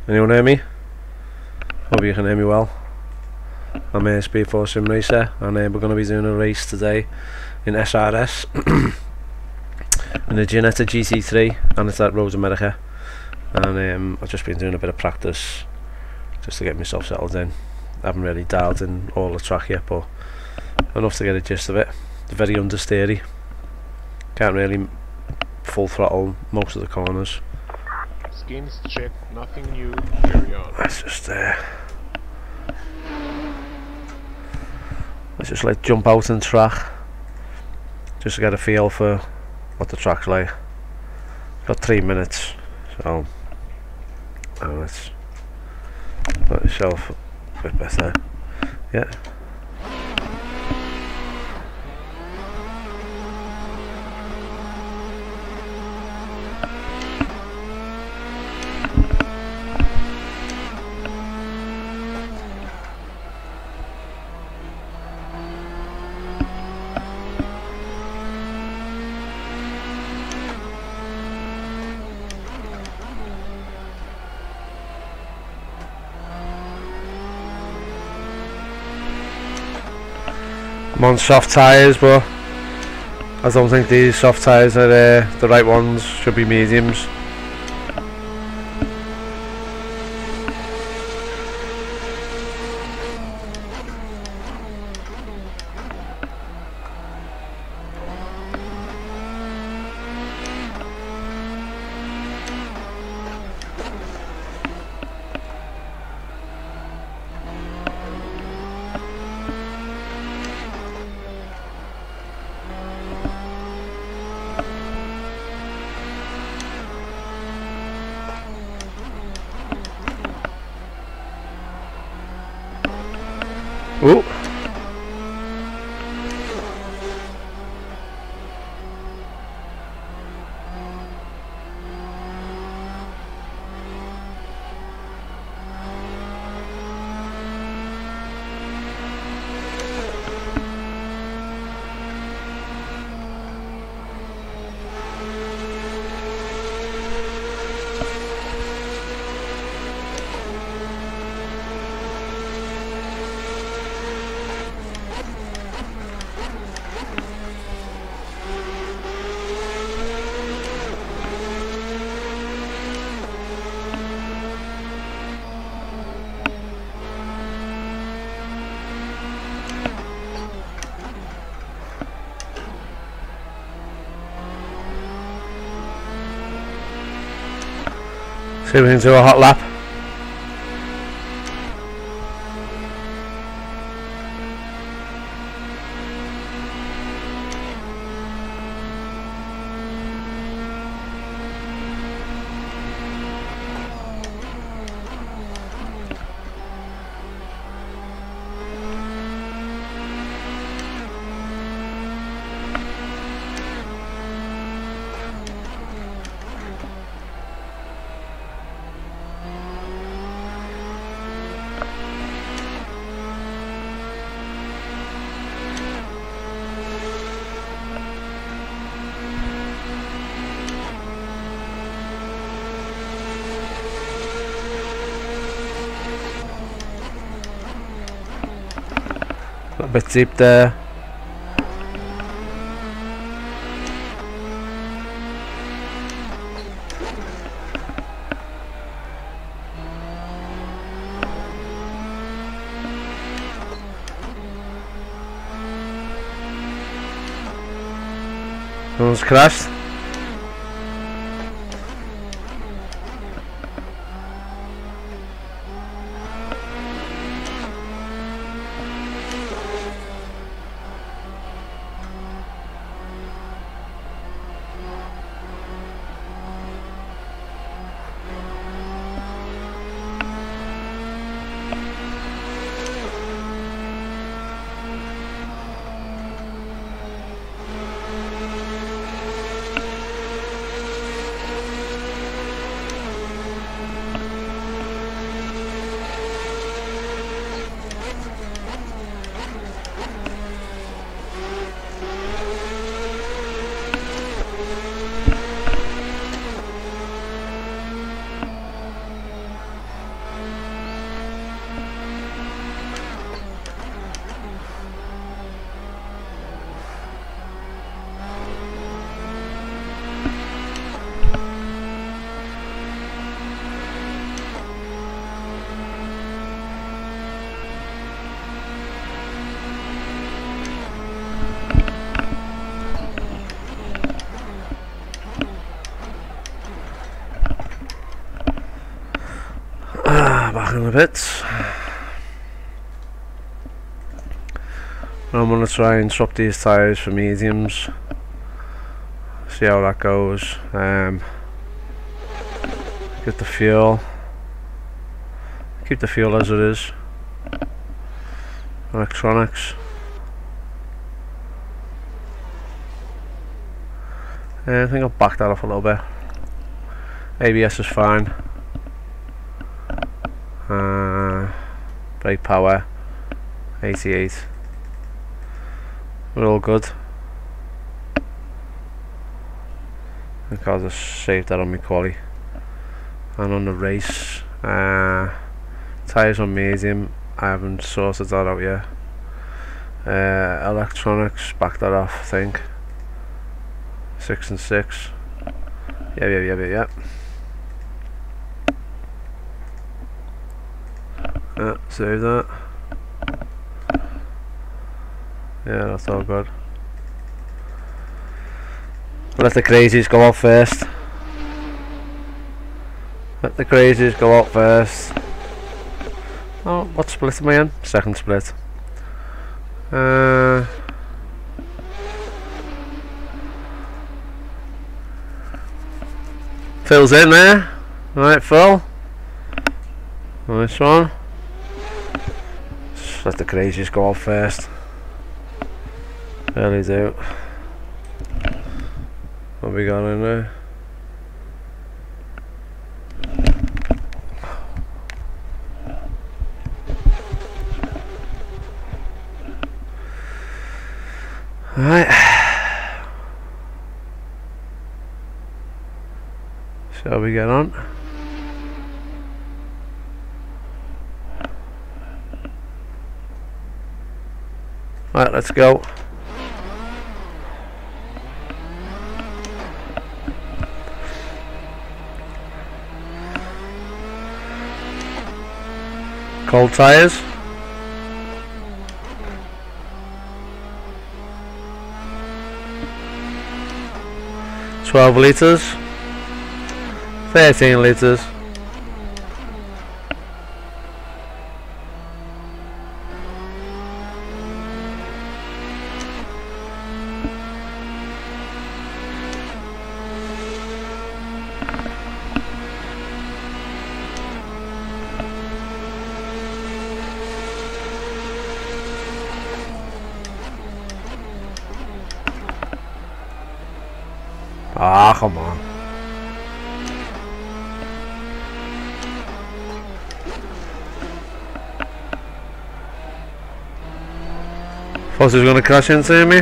Anyone hear me? Hope you can hear me well. I'm Speed4 Sim Racer, and we're going to be doing a race today in SRS in the Ginnetta gt3, and it's at Road America. And I've just been doing a bit of practice just to get myself settled in. I haven't really dialed in all the track yet, but enough to get a gist of it. It's very understeery. Can't really full throttle most of the corners. Skins check, nothing new, carry on. Let's just like jump out and track, just to get a feel for what the track's like. Got 3 minutes, so let's let yourself a bit better. Yeah. I'm on soft tyres, but I don't think these soft tyres are the right ones. Should be mediums. Ooh. See if we can do a hot lap. A bit deep there. Someone's crashed. back in a bit. I'm going to try and swap these tyres for mediums, see how that goes. Get the fuel, keep the fuel as it is. Electronics, I think I'll back that off a little bit. ABS is fine. Brake power 88. We're all good. I think I'll just save that on my quali. And on the race, tyres on medium. I haven't sorted that out yet. Electronics, back that off, I think. 6 and 6. Yeah. Save that. Yeah, that's all good. Let the crazies go out first. Let the crazies go out first. Oh, what split am I in? Second split. Phil's in there. Right, Phil. Nice one. Just let the crazies go out first. Really do. What we got in there? Alright. Shall we get on? Right, let's go. Cold tyres. $12 litres. 13 litres. Ah, come on. Thought he was going to crash into me.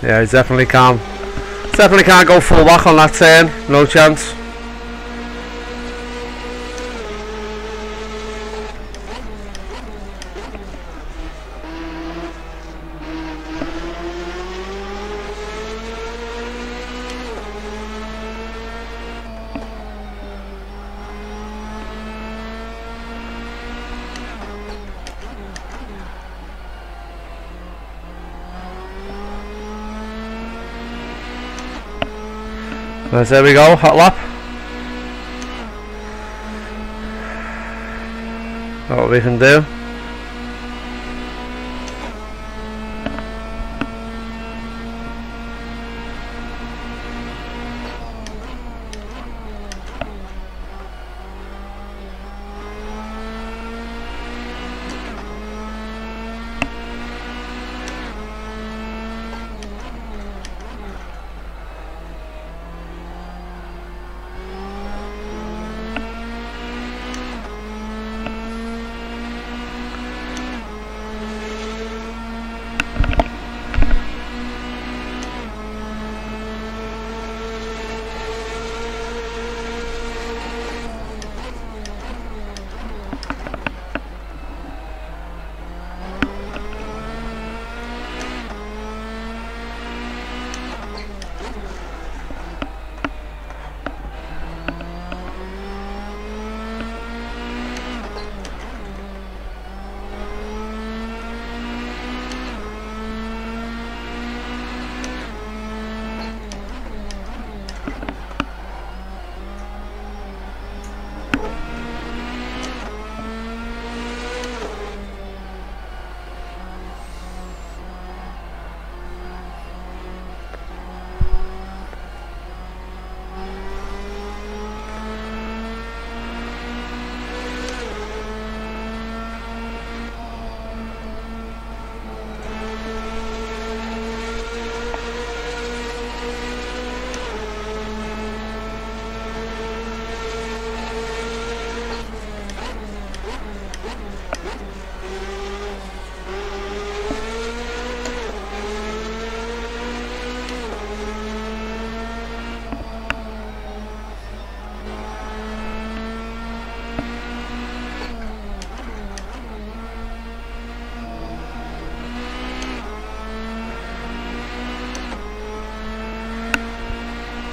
Yeah, he's definitely can't. Definitely can't go full whack on that turn. No chance. There we go, hot lap. What we can do.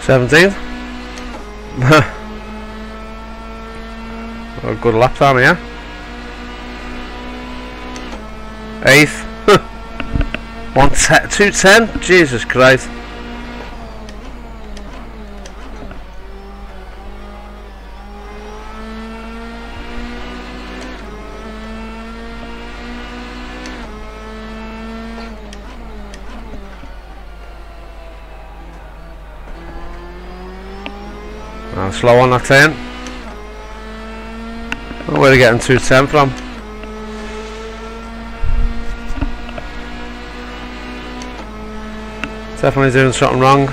17th. A good lap time here. 8th. 210. Jesus Christ. Slow on that turn. Where are we getting 210 from? Definitely doing something wrong.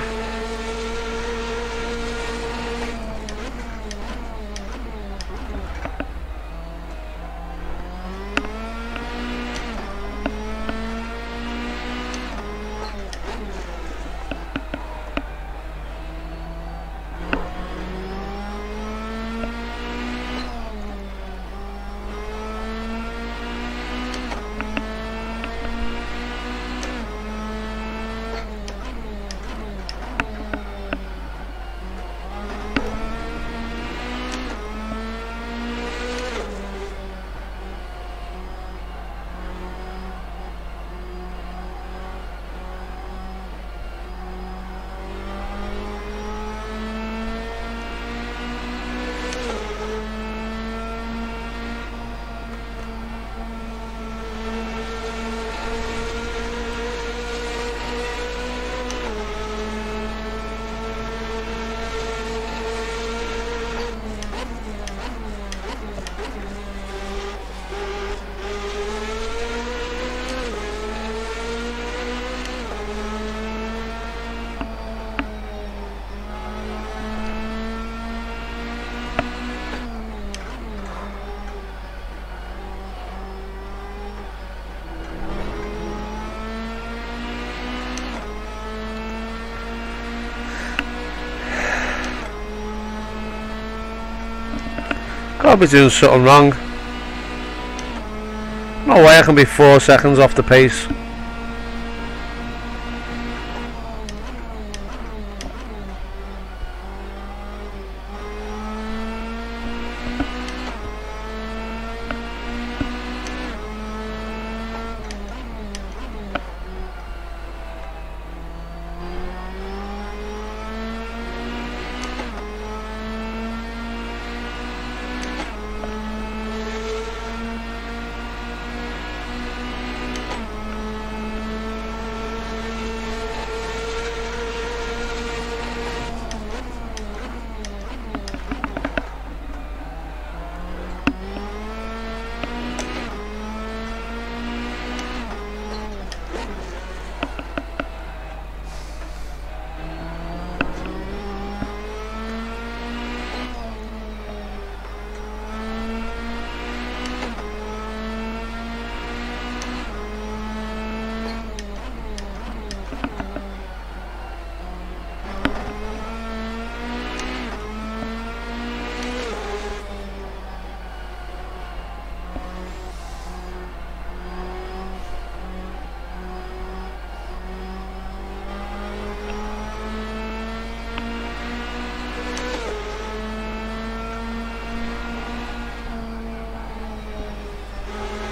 Gotta be doing something wrong. No way I can be 4 seconds off the pace.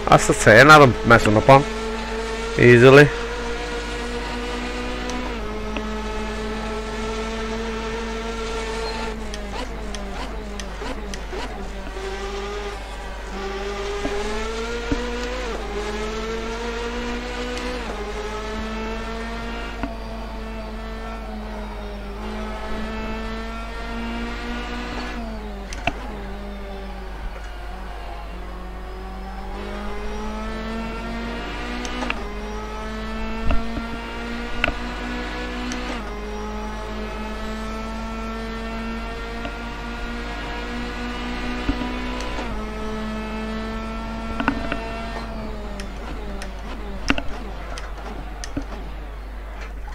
That's the turn that I'm messing up on. Easily.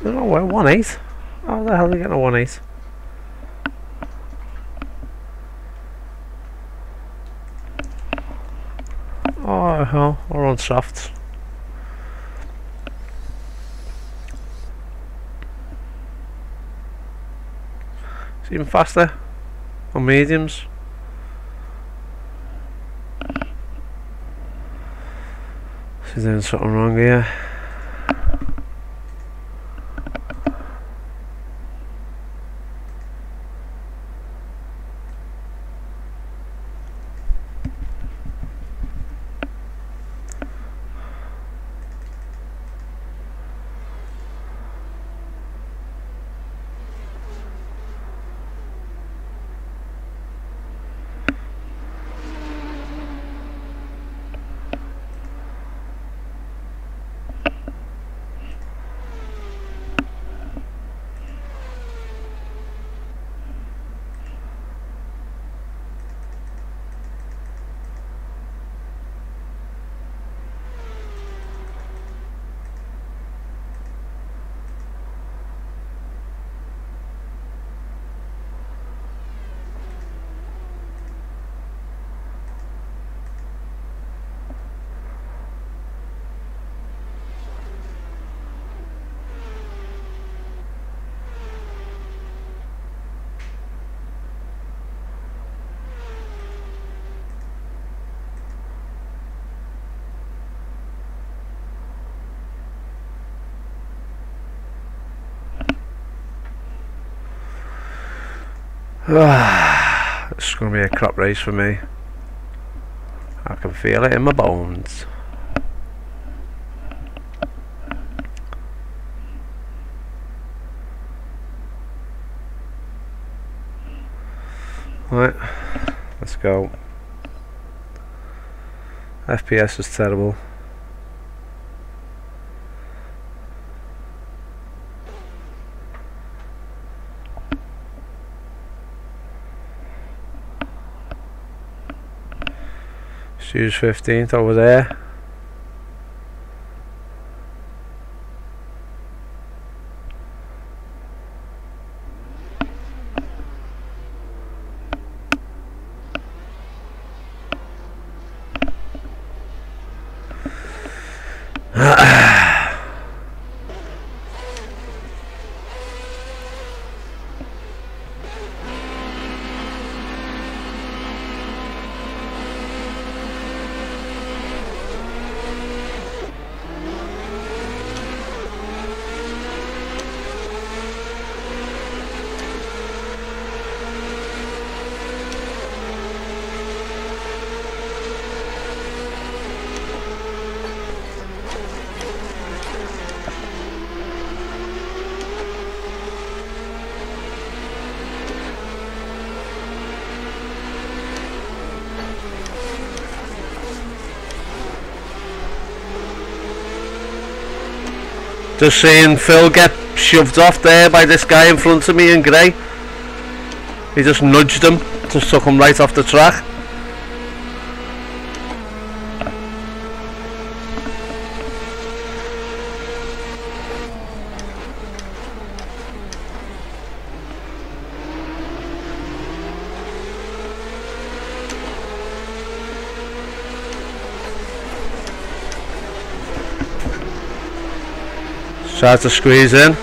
No, we're 1/8. How the hell are we getting a 1/8? Oh hell, we're on softs. It's even faster on mediums. She's doing something wrong here. It's going to be a crap race for me. I can feel it in my bones. Right, let's go. FPS is terrible. Choose 15th over there. Just seeing Phil get shoved off there by this guy in front of me in grey. He just nudged him, just took him right off the track. Try to squeeze in.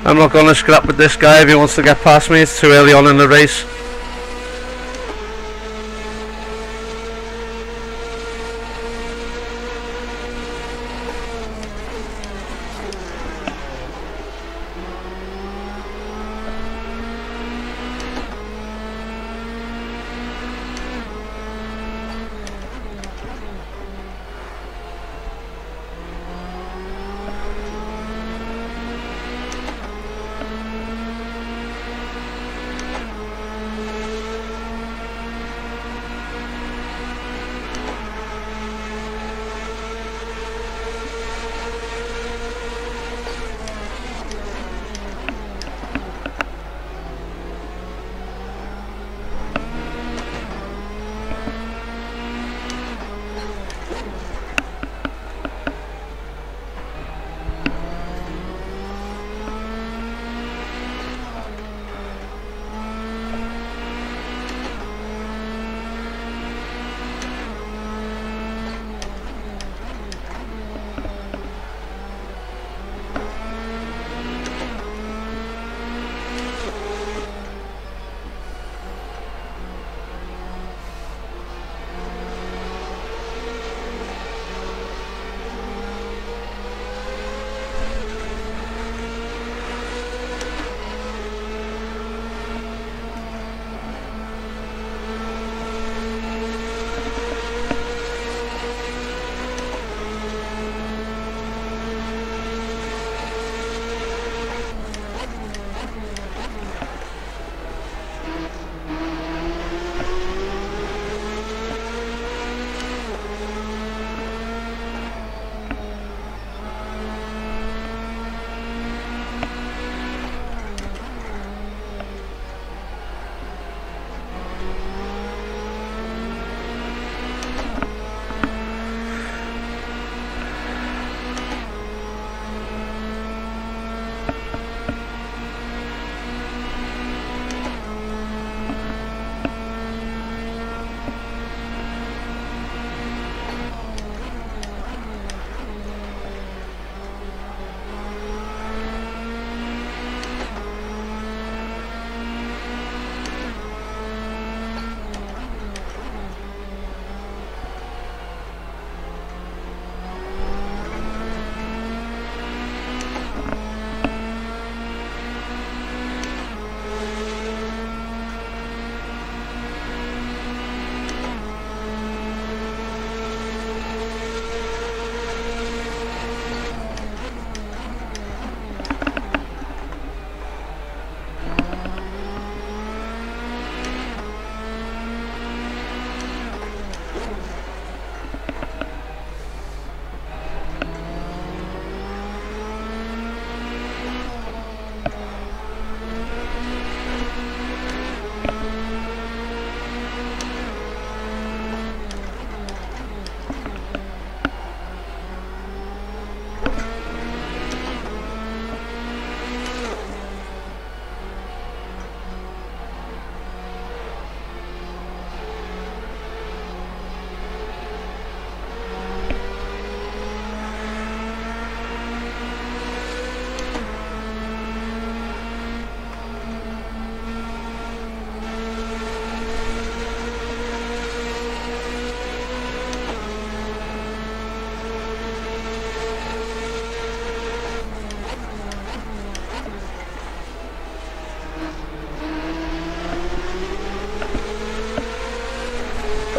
I'm not going to scrap with this guy if he wants to get past me. It's too early on in the race.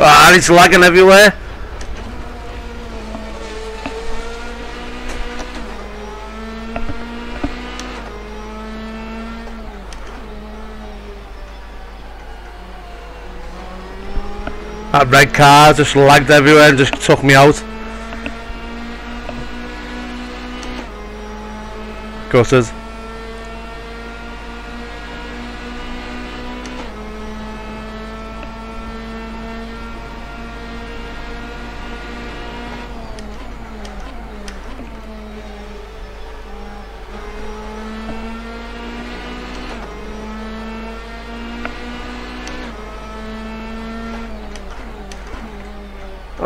Ah, it's lagging everywhere. That red car just lagged everywhere and just took me out. Gutted.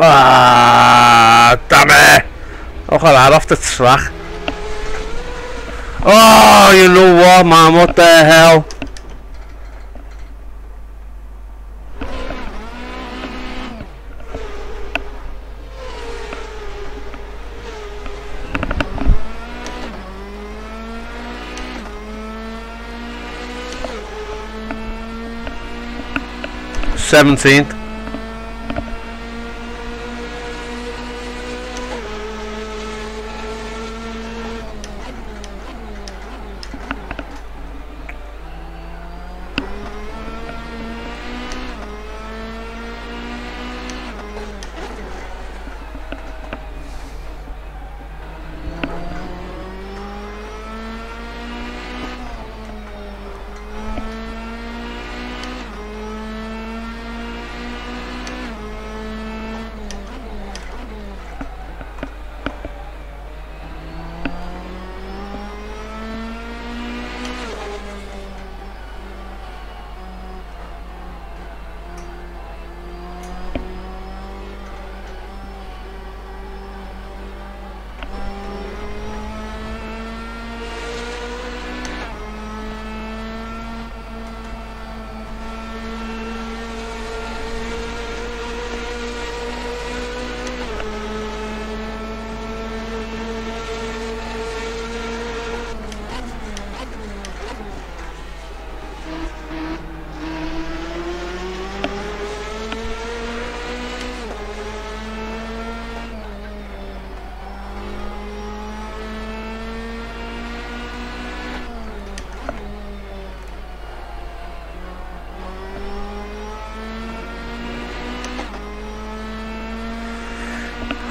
Ah, damn it! Oh, got that off the track. Oh, you know what, man? What the hell? Seventeenth.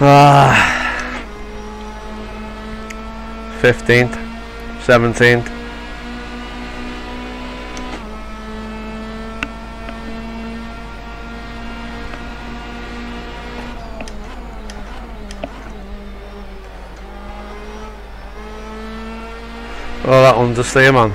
Ah, 15th, 17th. Oh, that understeer, man.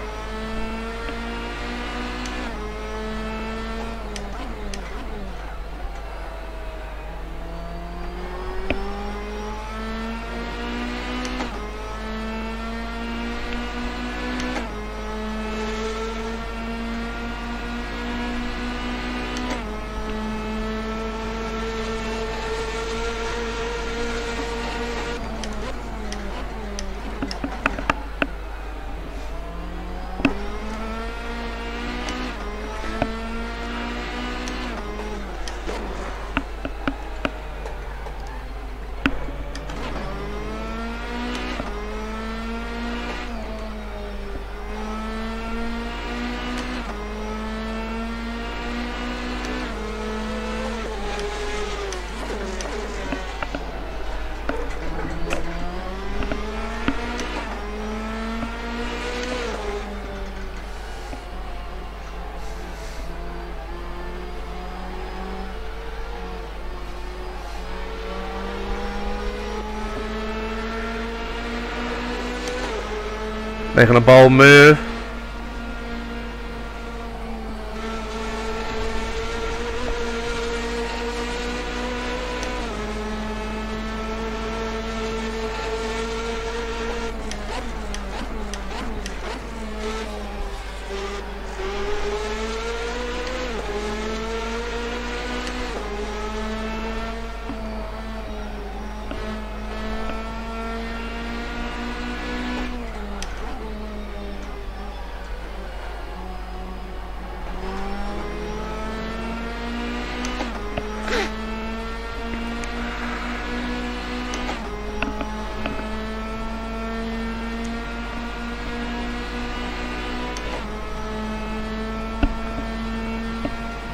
Making a bold move.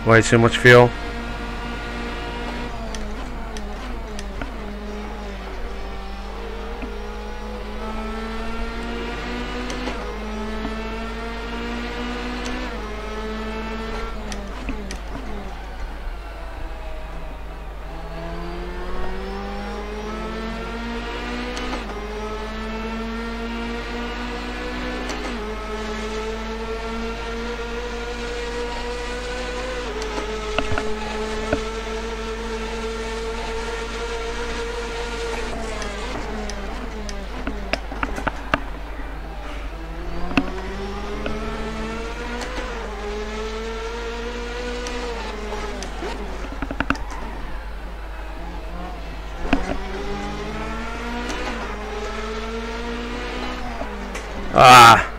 Way too much fuel. Ah.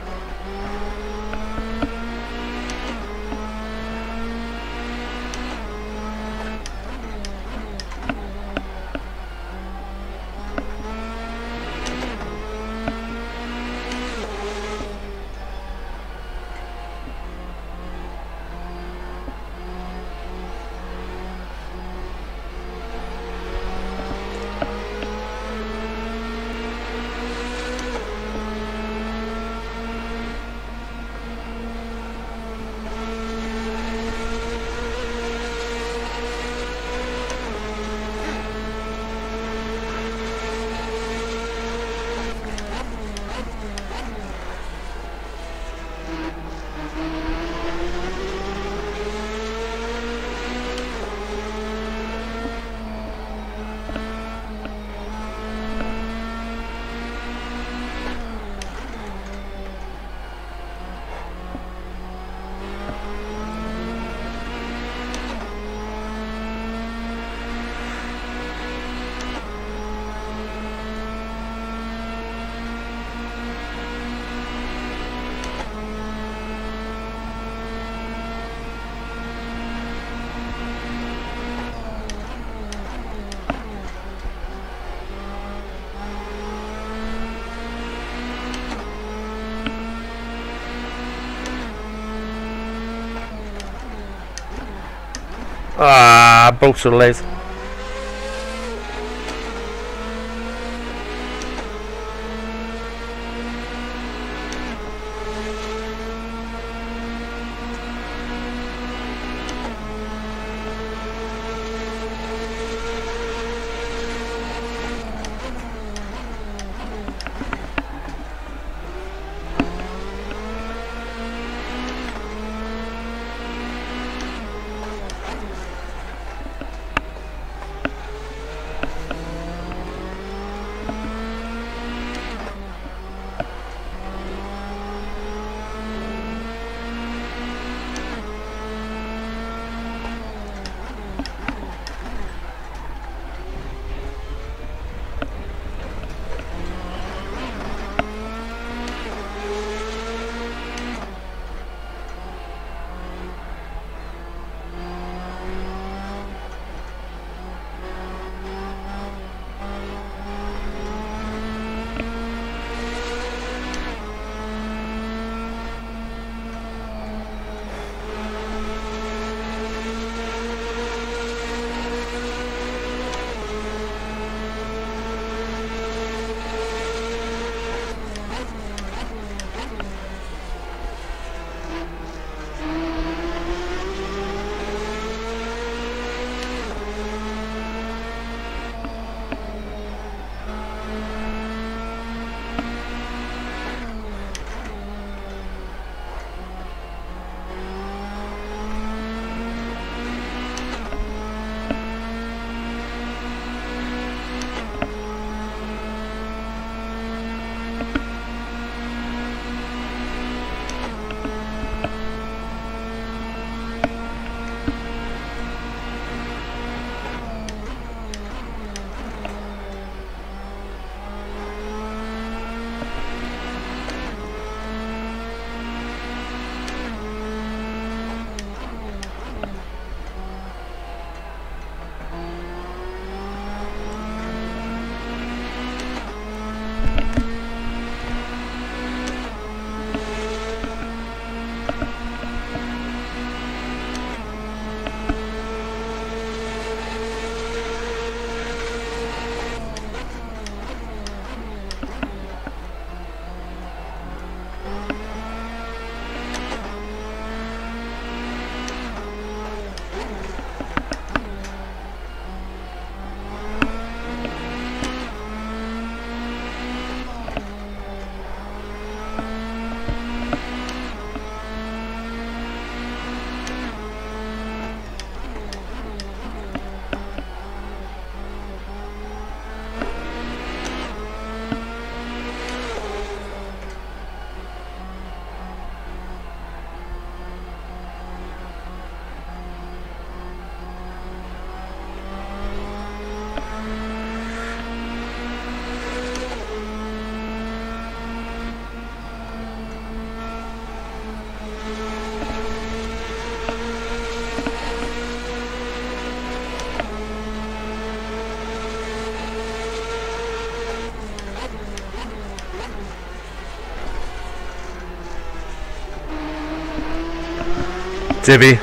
Ah, broke so late. Divvy.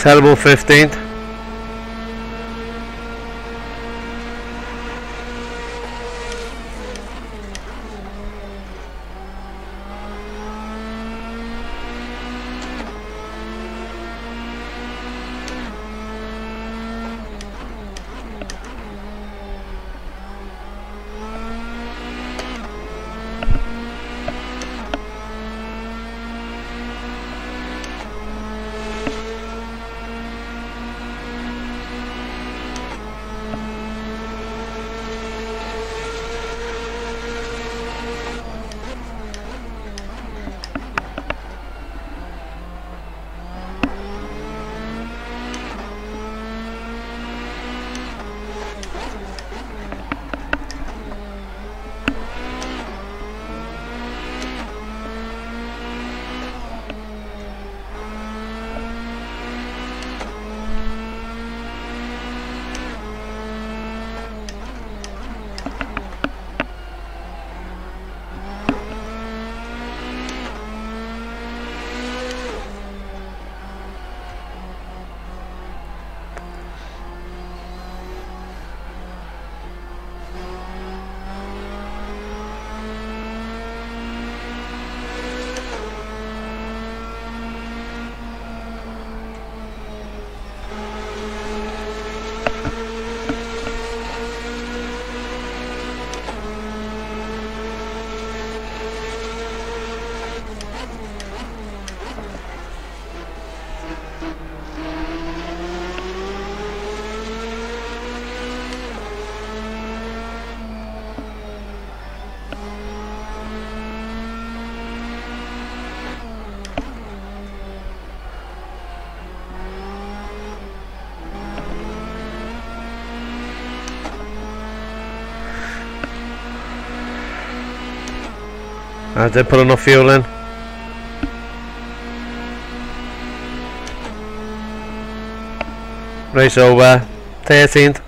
Terrible 15th. I did put enough fuel in. Race over. 13th.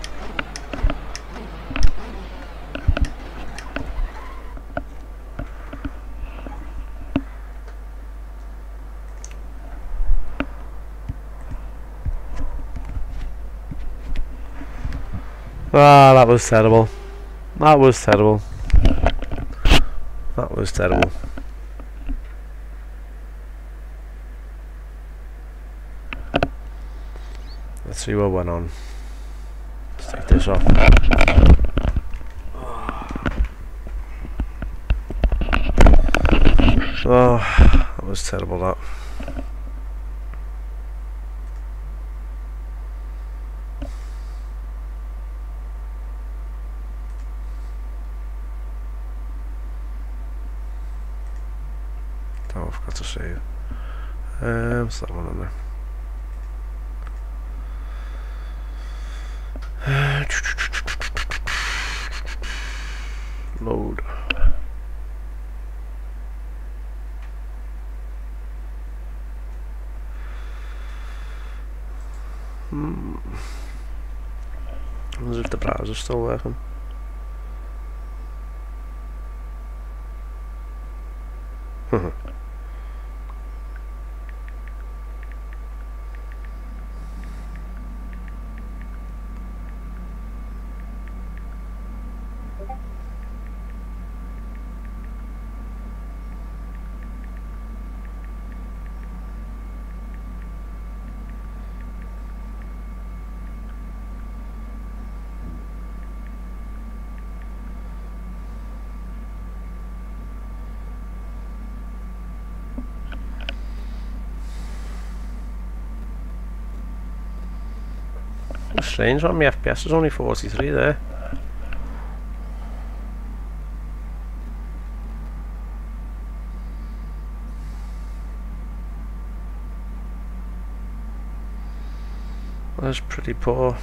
Ah, that was terrible. That was terrible. That was terrible. Let's see what went on. Let's take this off. Oh, that was terrible, that. Oh, I forgot to save. What's that one on there? Load. I wonder if the browser's still working. Strange one, my FPS is only 43 there. That's pretty poor.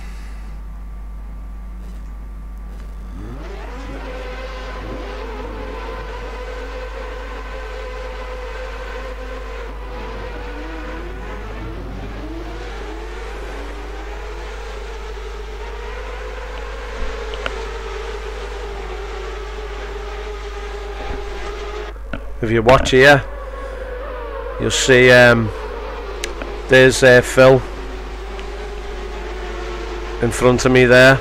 If you watch here, you'll see there's Phil in front of me there,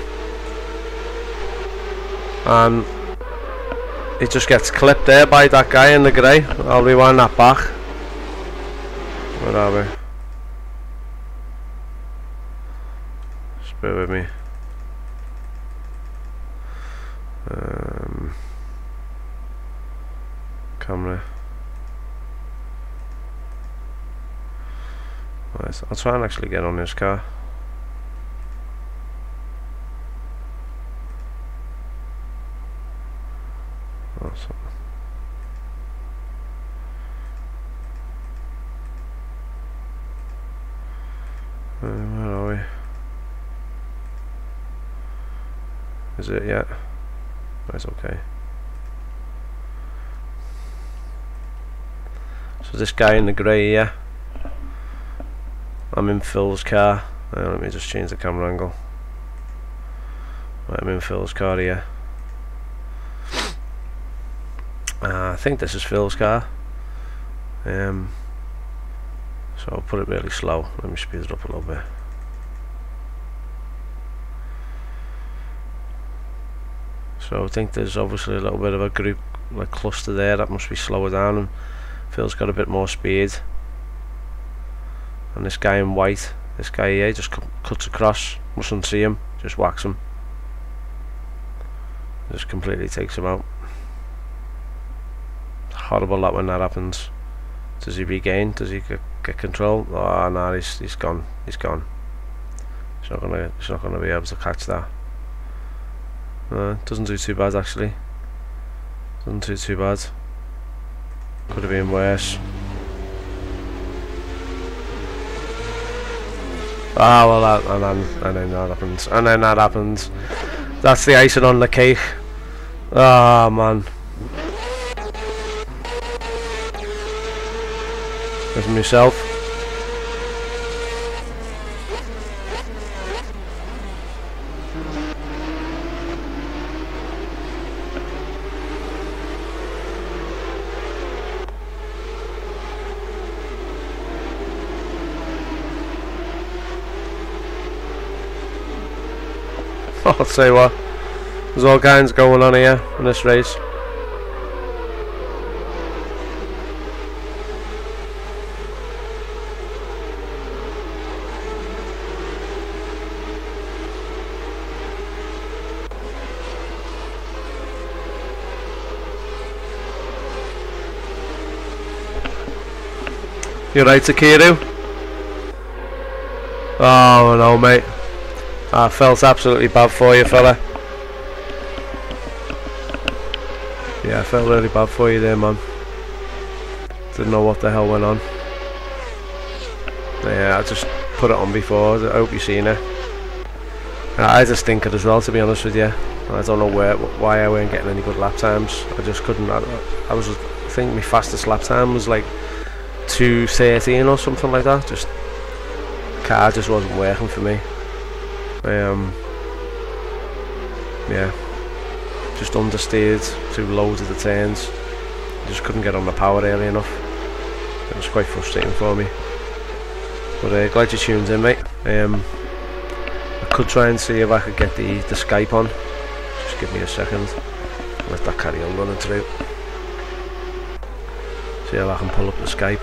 and it just gets clipped there by that guy in the grey. I'll rewind that back. Where are we? Just bear with me. Camera. Right, I'll try and actually get on this car. Awesome. Where are we? Is it yet? That's okay. So this guy in the grey here, I'm in Phil's car. Let me just change the camera angle. Right, I'm in Phil's car here. I think this is Phil's car. So I'll put it really slow. Let me speed it up a little bit. So I think there's obviously a little bit of a group, like cluster there, that must be slower down, and Phil's got a bit more speed. And this guy in white, this guy here, just cuts across, mustn't see him, just whacks him. Just completely takes him out. Horrible that when that happens. Does he regain? Does he get control? Oh no, he's gone. He's gone. He's not gonna be able to catch that. Doesn't do too bad actually. Doesn't do too bad. Could have been worse. Ah, well, and then that happens, and then that happens. That's the icing on the cake. Ah, man. There's myself. I'll tell you what, there's all kinds going on here in this race. You right, Takiru? Oh no, mate. I felt absolutely bad for you, fella. Yeah, I felt really bad for you there, man. Didn't know what the hell went on. Yeah, I just put it on before. I hope you've seen it. I just think it as well, to be honest with you. I don't know why I weren't getting any good lap times. I just couldn't. I think my fastest lap time was like 2:13 or something like that. Just car just wasn't working for me. Yeah, just understeered through loads of the turns. Just couldn't get on the power early enough. It was quite frustrating for me. But glad you tuned in, mate. I could try and see if I could get the Skype on. Just give me a second. Let that carry on running through. See if I can pull up the Skype.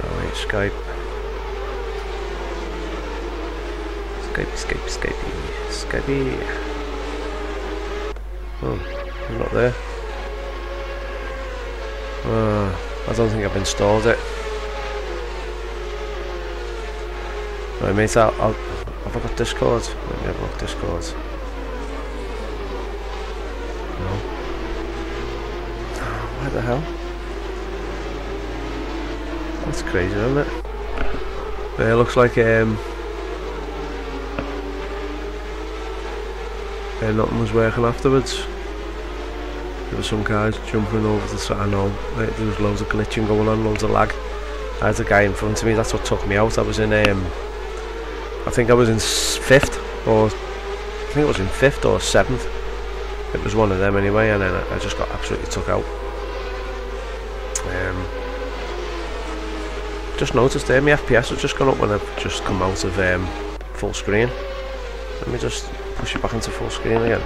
Alright, Skype. Skypey. Oh, he's not there. I don't think I've installed it. Right, mate, have I got Discord? Let me have a look, Discord. No. Where the hell? That's crazy, isn't it? It looks like nothing was working afterwards. There were some guys jumping over the side. I know there was loads of glitching going on, loads of lag. I had a guy in front of me, that's what took me out. I was in I think I was in 5th or 7th. It was one of them anyway, and then I just got absolutely took out. Just noticed there my FPS has just gone up when I've just come out of full screen. Let me just push it back into full screen again.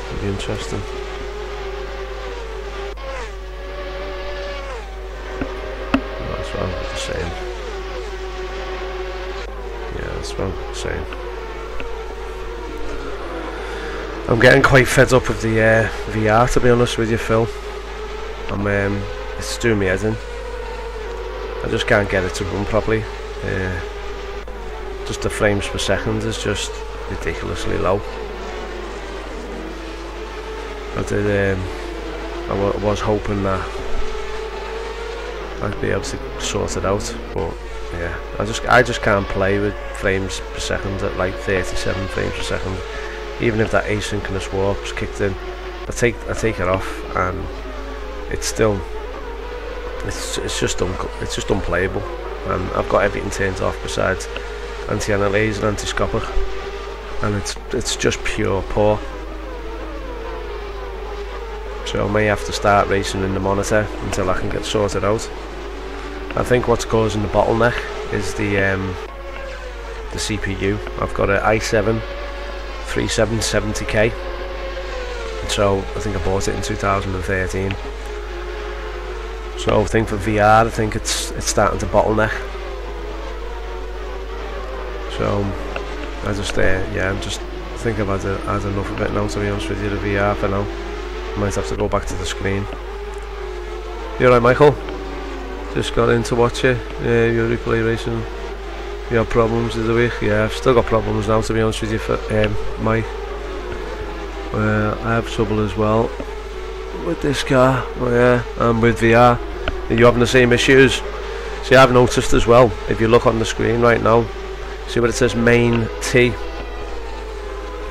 It'll be interesting. Oh, that's what I'm saying. Yeah, that's what I'm saying. I'm getting quite fed up with the VR, to be honest with you, Phil. It's doing me head in. I just can't get it to run properly. Just the frames per second is just ridiculously low. I was hoping that I'd be able to sort it out, but yeah, I just can't play with frames per second at like 37 frames per second. Even if that asynchronous warp's kicked in, I take it off, and it's still it's just unplayable. And I've got everything turned off besides anti-analyze and anti-scopic, and it's just pure poor. So I may have to start racing in the monitor until I can get sorted out. I think what's causing the bottleneck is the CPU. I've got an i7 3770K, so I think I bought it in 2013. So I think for VR, I think it's starting to bottleneck. So I just I think I've had enough of it now, to be honest with you, the VR for now. I might have to go back to the screen. You alright, Michael? Just got in to watch it. Yeah, your replay racing. You have problems of the week? Yeah, I've still got problems now, to be honest with you, for Mike. I have trouble as well with this car. Yeah, and with VR. Are you having the same issues? See, I've noticed as well, if you look on the screen right now, see where it says main T?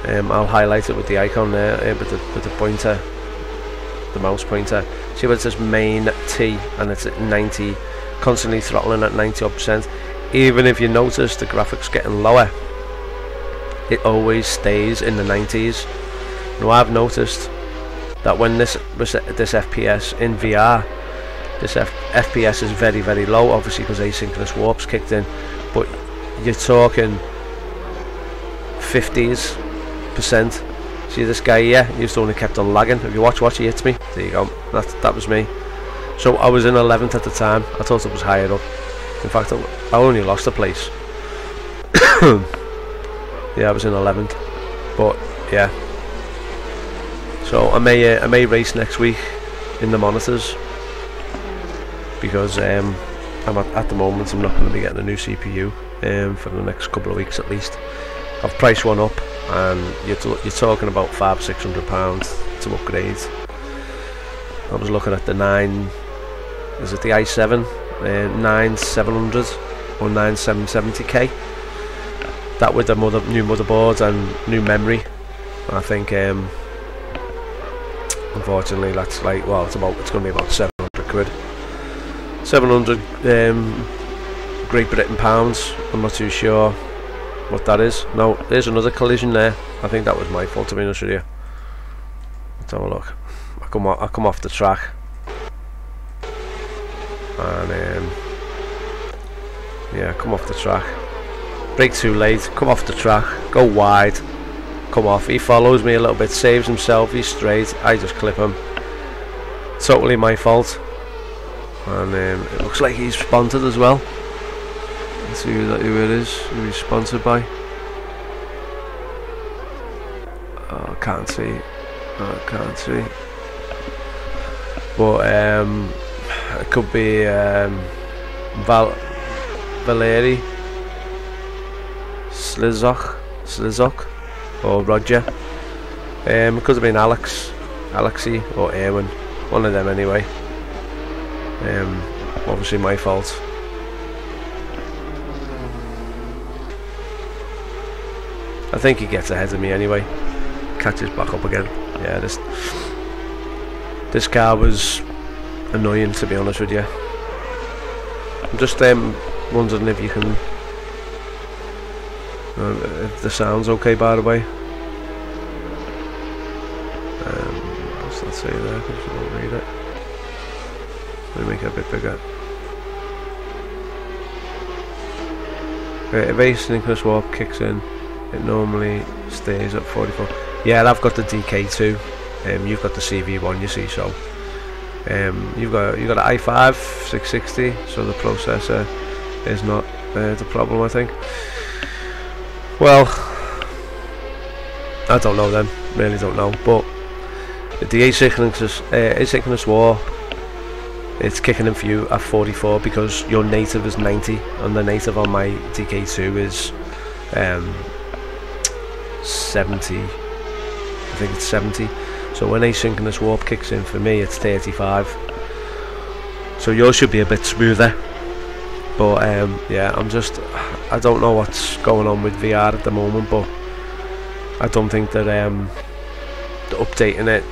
I'll highlight it with the icon there, with the pointer, the mouse pointer. See where it says main T, and it's at 90, constantly throttling at 90%. Even if you notice the graphics getting lower, it always stays in the 90s. Now I've noticed that when this FPS in VR, this FPS is very, very low, obviously because asynchronous warp's kicked in, but you're talking 50s%. See this guy here, he just only kept on lagging. If you watch, he hits me. There you go, that was me. So I was in 11th at the time. I thought it was higher up. In fact, I only lost a place. Yeah, I was in 11th, but yeah. So I may race next week in the monitors, because I'm at the moment I'm not going to be getting a new CPU for the next couple of weeks at least. I've priced one up, and you're talking about £500–600 to upgrade. I was looking at the 9, is it the i7 9700 or 9770K? That with the new motherboard and new memory. I think unfortunately that's like, well, it's going to be about 700 quid. 700 Great Britain pounds. I'm not too sure what that is. No, there's another collision there. I think that was my fault, to be honest with you. Let's have a look. I come off the track, and yeah, come off the track. Brake too late. Come off the track. Go wide. Come off. He follows me a little bit. Saves himself. He's straight. I just clip him. Totally my fault. And it looks like he's sponsored as well. Let's see who it is. Who he's sponsored by. Oh, I can't see. Oh, I can't see. But it could be Valeri Slizok or Roger. It could have been Alexi or Erwin, one of them anyway. Obviously my fault. I think he gets ahead of me anyway. Catches back up again. Yeah, this car was annoying, to be honest with you. I'm just wondering if you can, if the sound's okay, by the way. What's that say there? Because you don't read it. Let me make it a bit bigger. If asynchronous warp kicks in, it normally stays at 44. Yeah, I've got the DK2. You've got the CV1, you see. So you've got an i5 660. So the processor is not the problem, I think. Well, I don't know then. Really don't know. But the asynchronous warp, it's kicking in for you at 44 because your native is 90, and the native on my DK2 is 70. I think it's 70. So when asynchronous warp kicks in for me, it's 35. So yours should be a bit smoother. But yeah, I don't know what's going on with VR at the moment, but I don't think that they're updating it.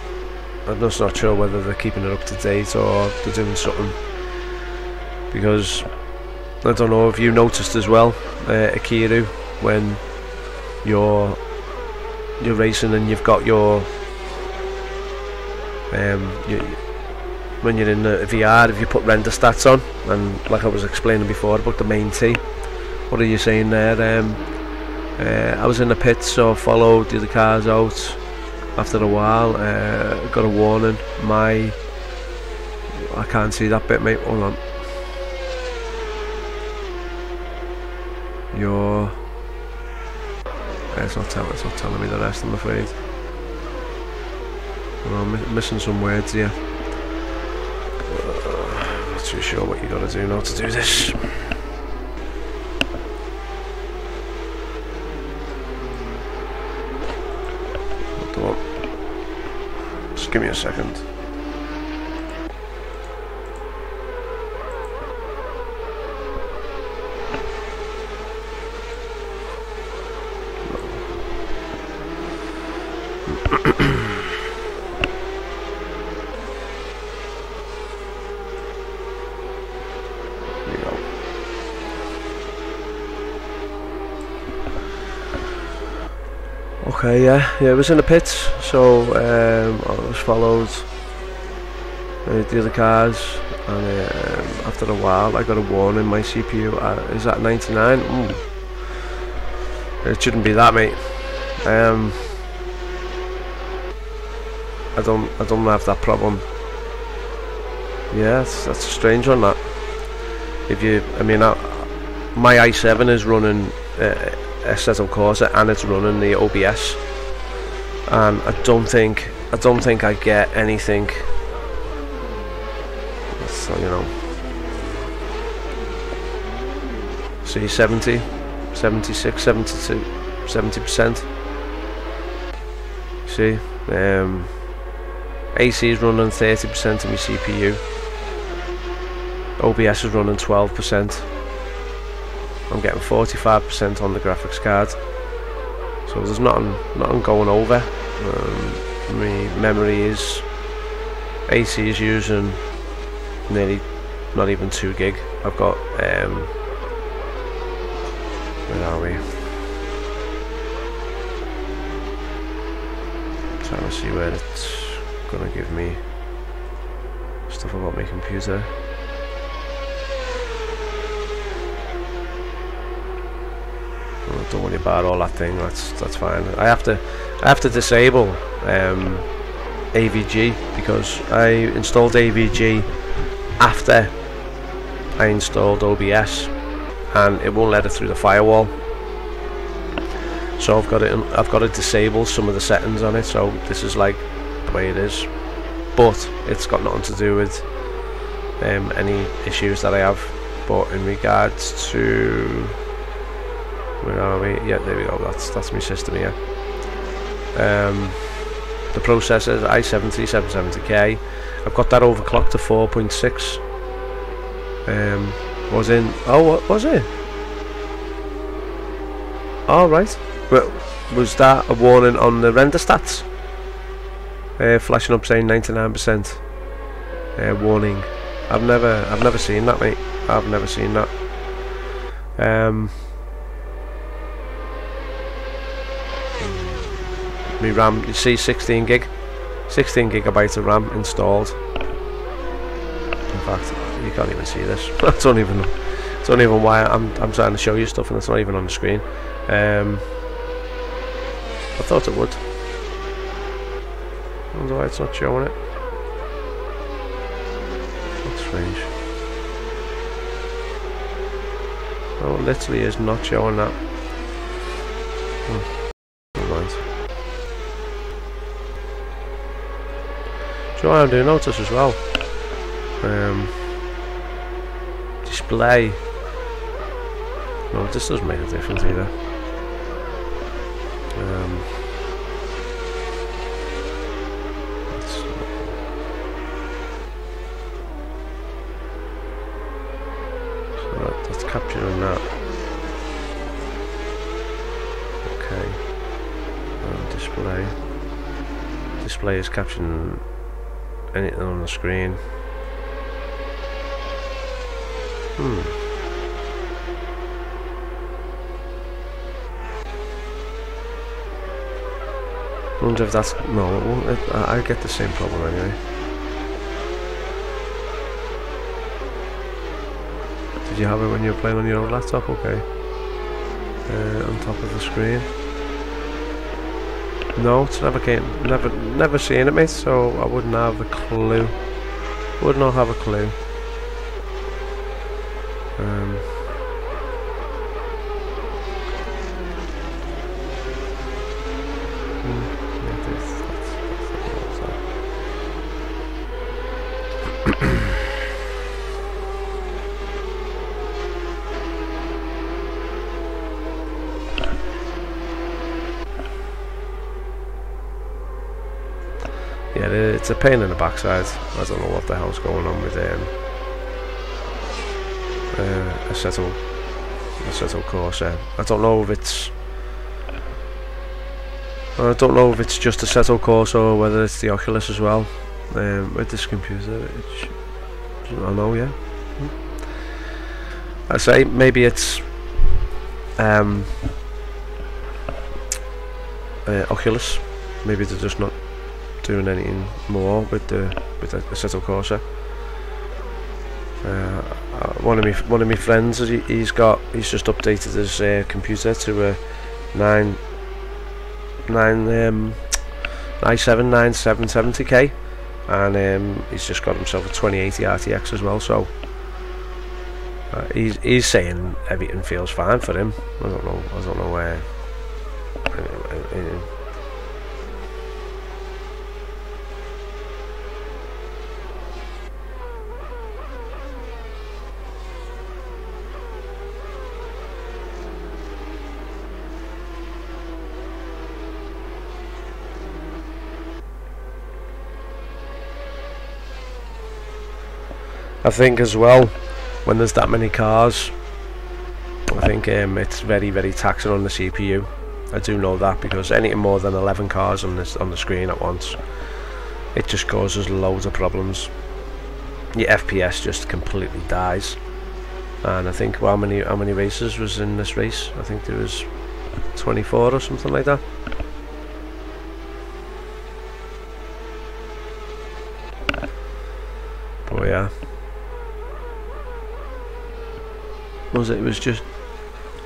I'm just not sure whether they're keeping it up to date or they're doing something, because I don't know if you noticed as well, Akiru, when you're racing and you've got your when you're in the VR, if you put render stats on, and like I was explaining before about the main T, what are you saying there? I was in the pits, so I followed the other cars out. After a while, got a warning. I can't see that bit, mate. Hold on. It's not telling me the rest, I'm afraid. I'm missing some words here. Not too sure what you got to do now to do this. Just give me a second. There you go. Okay, yeah, it was in the pits, so I was followed the other cars, and after a while I got a warning. My CPU is at 99. It shouldn't be that, mate. I don't have that problem. Yeah, that's a strange one, that. If you, I mean, my i7 is running assetto corsa, and it's running the OBS, and I don't think I get anything. So, you know, see 70, 76, 72, 70%. See, AC is running 30% of my CPU. OBS is running 12%. I'm getting 45% on the graphics card. So there's nothing going over. My memory is, AC is using nearly, not even 2 gig. I've got where are we? Trying to see where it's gonna give me stuff about my computer. Oh, don't worry about all that thing. That's fine. I have to disable AVG, because I installed AVG after I installed OBS, and it won't let it through the firewall. So I've got to disable some of the settings on it. So this is like the way it is, but it's got nothing to do with any issues that I have. But in regards to, where are we? Yeah, there we go. That's my system here. The processor is i7 770K. I've got that overclocked to 4.6. Was in. Oh, what was it? All right. Well, was that a warning on the render stats? Flashing up saying 99%. Warning. I've never seen that, mate. I've never seen that. My RAM, you see, 16 gigabytes of RAM installed. In fact, you can't even see this. It's not even why I'm trying to show you stuff, and it's not even on the screen. I thought it would. I wonder why it's not showing it. That's strange. Oh, it literally is not showing that. Never mind. So I do notice as well. Display. No, this doesn't make a difference either. That's capturing that. Okay. Display. Display is capturing anything on the screen. I wonder if that's, no, it won't. I get the same problem anyway. Did you have it when you were playing on your old laptop? Okay. On top of the screen. No, it's never seen it, mate. So I wouldn't have a clue. Would not have a clue. Yeah, it's a pain in the backside. I don't know what the hell's going on with assettocorsa. I don't know if it's just assettocorsa or whether it's the oculus as well. With this computer, I don't know. Yeah, I say maybe it's Oculus. Maybe they're just not doing anything more with the assetto corsa. One of my friends, he's just updated his computer to a 9770K, and he's just got himself a 2080 RTX as well. So he's saying everything feels fine for him. I don't know where. I think as well, when there's that many cars, I think it's very, very taxing on the CPU. I do know that, because anything more than 11 cars on the screen at once, it just causes loads of problems. Your FPS just completely dies. And I think, well, how many races was in this race? I think there was 24 or something like that. But yeah. It was just,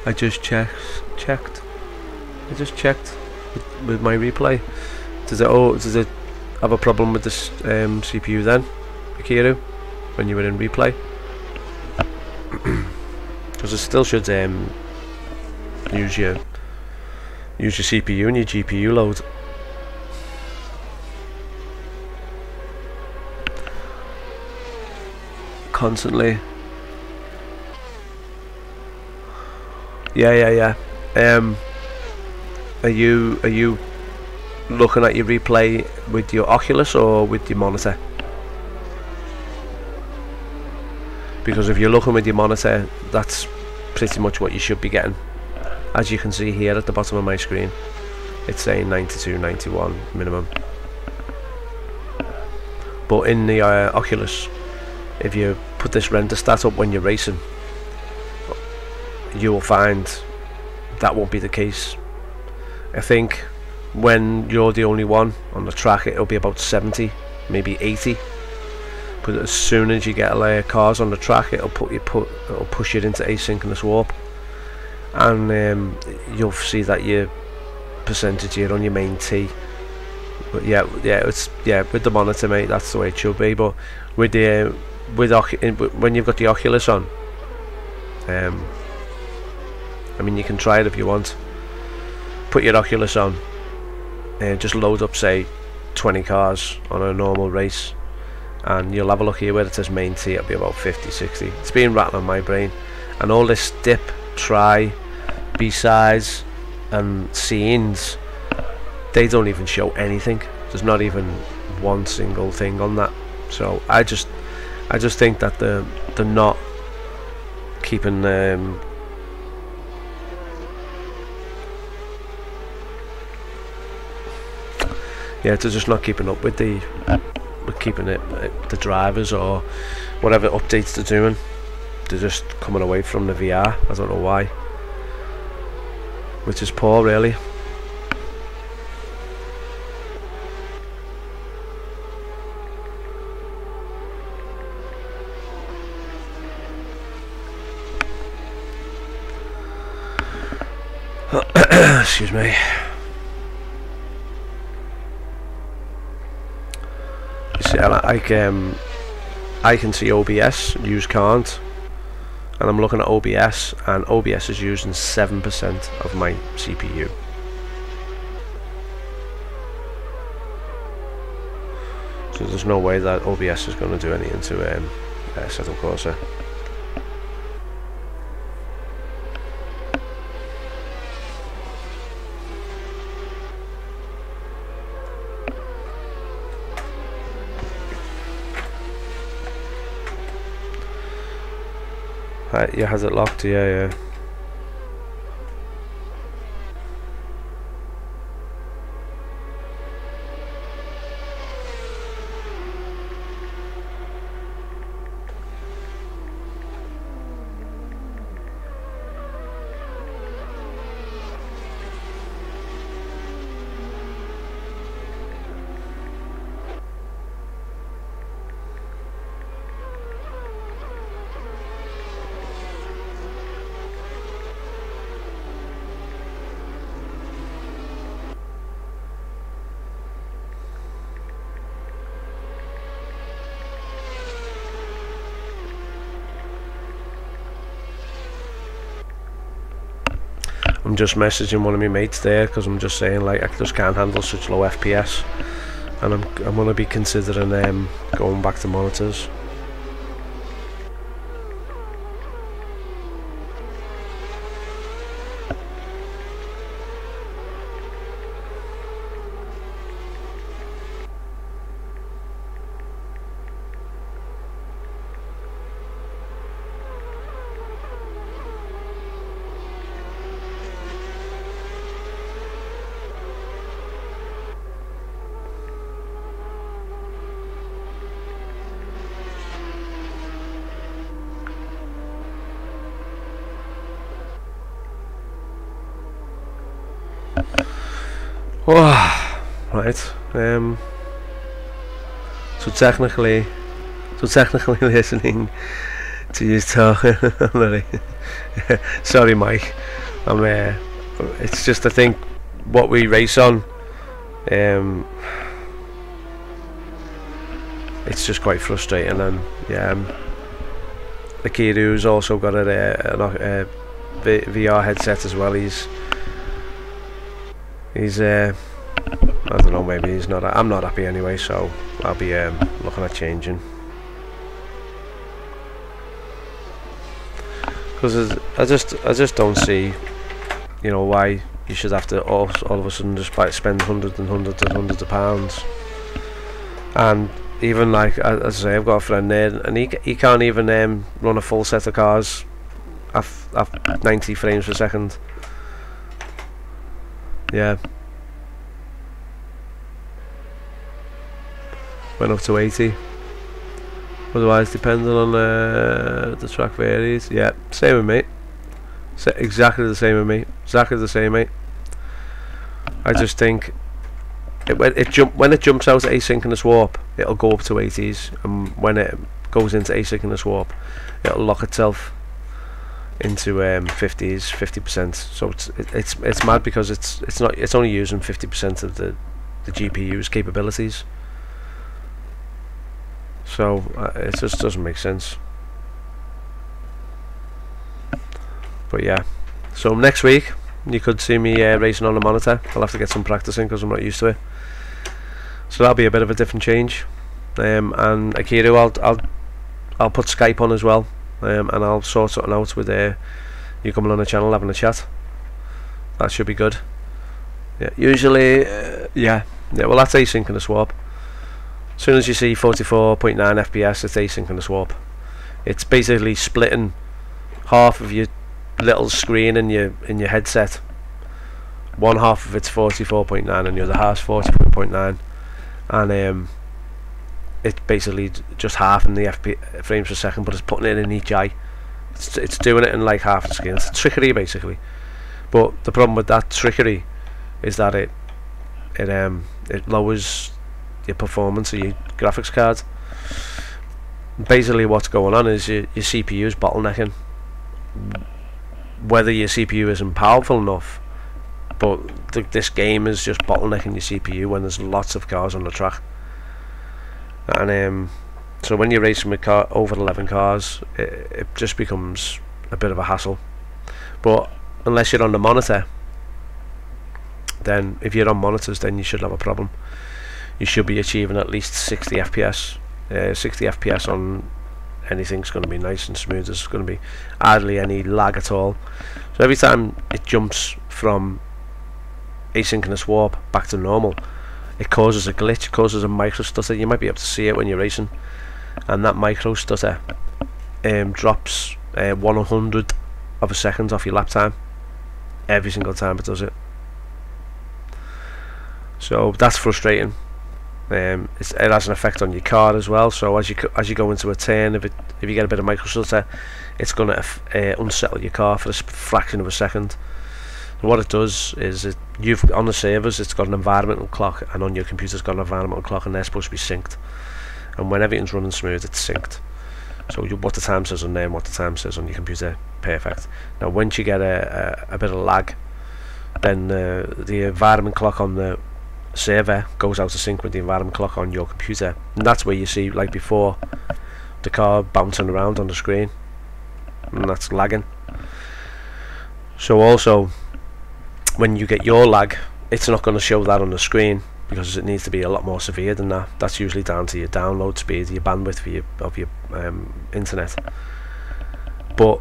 I just checked with my replay. Does it have a problem with this CPU then, Akiru, when you were in replay? Because it still should use your CPU and your GPU load. Constantly. Yeah. Are you looking at your replay with your Oculus or with your monitor? Because if you're looking with your monitor, that's pretty much what you should be getting. As you can see here at the bottom of my screen, it's saying 92, 91 minimum. But in the Oculus, if you put this render stat up when you're racing, you will find that won't be the case. I think when you're the only one on the track, it'll be about 70, maybe 80. But as soon as you get a layer of cars on the track, it'll push it into asynchronous warp, and you'll see that your percentage here on your main T. But yeah, with the monitor, mate, that's the way it should be. But with the when you've got the Oculus on, I mean, you can try it if you want. Put your Oculus on and just load up, say, 20 cars on a normal race, and you'll have a look here where it says main T. It'll be about 50, 60. It's been rattling my brain, and all this dip, try, B-sides and scenes, they don't even show anything. There's not even one single thing on that. So I just think that they're not keeping they're just not keeping up with the drivers or whatever updates they're doing. They're just coming away from the VR. I don't know why, which is poor, really. Excuse me. See, I can see OBS, you can't, and I'm looking at OBS, and OBS is using 7% of my CPU. So there's no way that OBS is going to do anything to assettocorsa. Yeah, has it locked? Yeah. I'm just messaging one of my mates there because I'm just saying like I just can't handle such low FPS, and I'm going to be considering going back to monitors. Oh, right. So technically listening to you talking. Sorry, Mike. It's just I think what we race on. It's just quite frustrating, and yeah. Akiru's also got a VR headset as well. He's I don't know, maybe he's not. I'm not happy anyway, so I'll be looking at changing, because I just don't see, you know, why you should have to all of a sudden just spend hundreds and hundreds and hundreds of pounds. And even like as I say, I've got a friend there, and he can't even run a full set of cars at 90 frames per second. Yeah, went up to 80. Otherwise, depending on the track varies. Yeah, same with me. Exactly the same with me. Exactly the same, mate. I just think when it jumps out asynchronous warp, it'll go up to 80s, and when it goes into asynchronous warp, it'll lock itself into 50s, 50%. So it's mad, because it's only using 50% of the GPU's capabilities. So it just doesn't make sense. But yeah, so next week you could see me racing on a monitor. I'll have to get some practicing because I'm not used to it. So that'll be a bit of a different change. And Akiru, I'll put Skype on as well. And I'll sort something out with you coming on the channel having a chat. That should be good. Yeah, usually yeah, well, that's asynchronous warp. As soon as you see 44.9 FPS, it's asynchronous warp. It's basically splitting half of your little screen in your headset. One half of it's 44.9 and the other half's 44.9, and it's basically just half in the frames per second, but it's putting it in each eye. It's doing it in like half the screen. It's trickery basically. But the problem with that trickery is that it lowers your performance of your graphics card. Basically what's going on is your CPU is bottlenecking. Whether your CPU isn't powerful enough, but this game is just bottlenecking your CPU when there's lots of cars on the track. And so when you're racing with over 11 cars, it just becomes a bit of a hassle. But unless you're on the monitor, then if you're on monitors, then you should have a problem. You should be achieving at least 60 FPS. 60 FPS on anything's going to be nice and smooth. There's going to be hardly any lag at all. So every time it jumps from asynchronous warp back to normal, it causes a glitch, causes a micro stutter. You might be able to see it when you're racing, and that micro stutter drops 1/100 of a second off your lap time every single time it does it. So that's frustrating. It has an effect on your car as well. So as you go into a turn, if you get a bit of micro stutter, it's going to unsettle your car for a fraction of a second. And what it does is on the servers it's got an environmental clock, and on your computer's got an environmental clock, and they're supposed to be synced. And when everything's running smooth, it's synced. So what the time says on there and what the time says on your computer, perfect. Now once you get a bit of lag, then the environment clock on the server goes out of sync with the environment clock on your computer, and that's where you see, like before, the car bouncing around on the screen, and that's lagging. So also when you get your lag, it's not going to show that on the screen, because it needs to be a lot more severe than that. That's usually down to your download speed, your bandwidth of your internet. But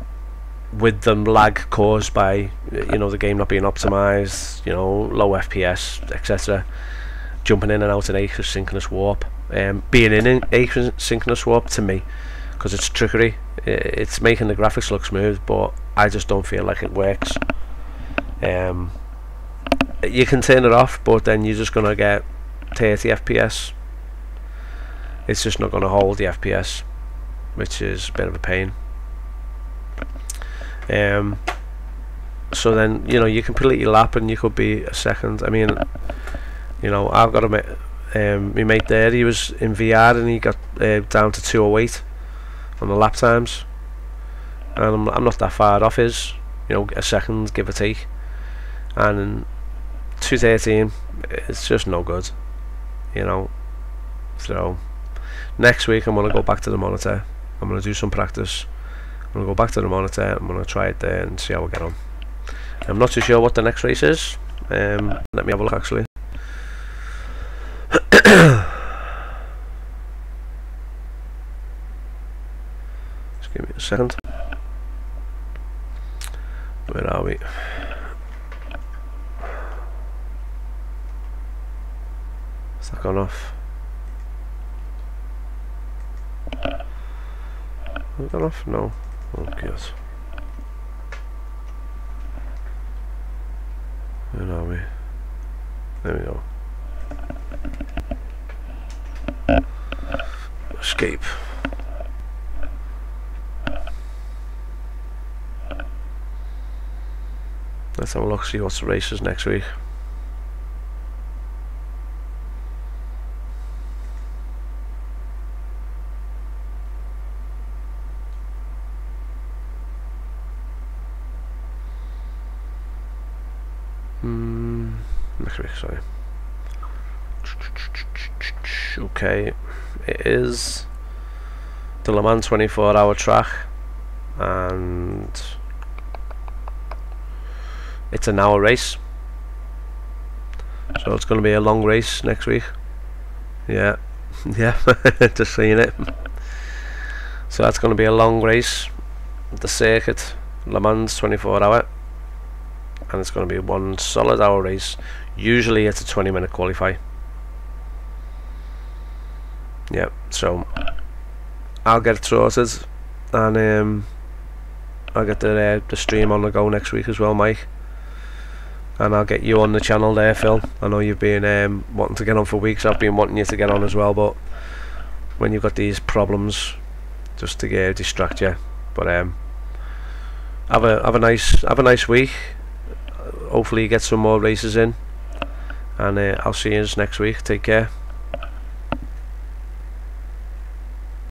with the lag caused by, you know, the game not being optimized, you know, low FPS, etc., jumping in and out of asynchronous warp, being in asynchronous warp, to me, because it's trickery, it's making the graphics look smooth, but I just don't feel like it works. You can turn it off, but then you're just going to get 30 FPS. It's just not going to hold the FPS, which is a bit of a pain. So then, you know, you complete your lap and you could be a second. I mean, you know, I've got my mate there, he was in VR and he got down to 208 on the lap times, and I'm not that far off his, you know, a second give or take, and 213, it's just no good, you know. So next week I'm going to go back to the monitor, I'm going to do some practice, I'm going to go back to the monitor, I'm going to try it there and see how we get on. I'm not too sure what the next race is. Let me have a look actually. Just give me a second. Where are we? Has that gone off? Has it gone off? No. Oh god. Where are we? There we go. Escape. Let's have a look, see what's the races next week. Next week, sorry. Okay, it is the Le Mans 24-hour track, and it's an hour race, so it's going to be a long race next week. Yeah, yeah, just seeing it. So that's going to be a long race, the circuit, Le Mans 24-hour, and it's going to be one solid hour race. Usually it's a 20-minute qualify. Yeah, so I'll get it sorted, and I'll get the stream on the go next week as well, Mike, and I'll get you on the channel there, Phil. I know you've been wanting to get on for weeks. I've been wanting you to get on as well, but when you've got these problems, just to distract you. But have a nice week. Hopefully you get some more races in, and I'll see you next week. Take care.